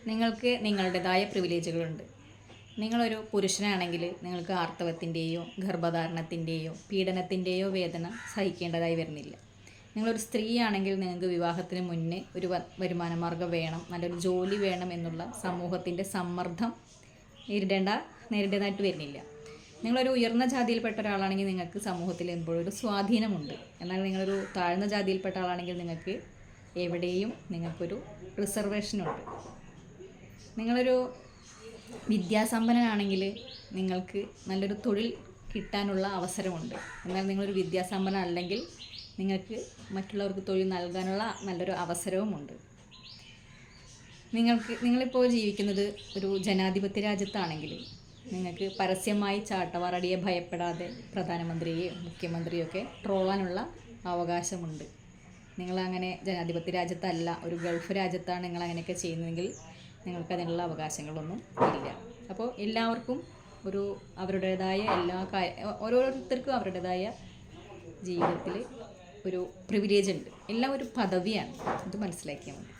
നിങ്ങൾക്ക് നിങ്ങളുടേതായ പ്രിവിലേജുകളുണ്ട്. നിങ്ങളൊരു പുരുഷനാണെങ്കിൽ നിങ്ങൾക്ക് ആർത്തവത്തിൻ്റെയോ ഗർഭധാരണത്തിൻ്റെയോ പീഡനത്തിൻ്റെയോ വേദന സഹിക്കേണ്ടതായി വരുന്നില്ല. നിങ്ങളൊരു സ്ത്രീയാണെങ്കിൽ നിങ്ങൾക്ക് വിവാഹത്തിന് മുന്നേ ഒരു വരുമാനമാർഗ്ഗം വേണം, നല്ലൊരു ജോലി വേണം എന്നുള്ള സമൂഹത്തിൻ്റെ സമ്മർദ്ദം നേരിടേണ്ടതായിട്ട് വരുന്നില്ല. നിങ്ങളൊരു ഉയർന്ന ജാതിയിൽപ്പെട്ട ഒരാളാണെങ്കിൽ നിങ്ങൾക്ക് സമൂഹത്തിൽ എപ്പോഴൊരു സ്വാധീനമുണ്ട്. എന്നാൽ നിങ്ങളൊരു താഴ്ന്ന ജാതിയിൽപ്പെട്ട ആളാണെങ്കിൽ നിങ്ങൾക്ക് എവിടെയും നിങ്ങൾക്കൊരു റിസർവേഷനുണ്ട്. നിങ്ങളൊരു വിദ്യാസമ്പന്നനാണെങ്കിൽ നിങ്ങൾക്ക് നല്ലൊരു തൊഴിൽ കിട്ടാനുള്ള അവസരമുണ്ട്. എന്നാൽ നിങ്ങളൊരു വിദ്യാസമ്പന്നൻ അല്ലെങ്കിൽ നിങ്ങൾക്ക് മറ്റുള്ളവർക്ക് തൊഴിൽ നൽകാനുള്ള നല്ലൊരു അവസരവുമുണ്ട്. നിങ്ങളിപ്പോൾ ജീവിക്കുന്നത് ഒരു ജനാധിപത്യ രാജ്യത്താണെങ്കിൽ നിങ്ങൾക്ക് പരസ്യമായി ചാട്ടവാറടിയെ ഭയപ്പെടാതെ പ്രധാനമന്ത്രിയെയോ മുഖ്യമന്ത്രിയൊക്കെ ട്രോളാനുള്ള അവകാശമുണ്ട്. നിങ്ങളങ്ങനെ ജനാധിപത്യ രാജ്യത്തല്ല, ഒരു ഗൾഫ് രാജ്യത്താണ് നിങ്ങളങ്ങനെയൊക്കെ ചെയ്യുന്നതെങ്കിൽ നിങ്ങൾക്ക് അതിനുള്ള അവകാശങ്ങളൊന്നും ഇല്ല. അപ്പോൾ എല്ലാവർക്കും അവരുടേതായ ഓരോരുത്തർക്കും അവരുടേതായ ജീവിതത്തിൽ ഒരു പ്രിവിലേജ് ഉണ്ട്. എല്ലാം ഒരു പദവിയാണ്, ഇത് മനസ്സിലാക്കിയാൽ മതി.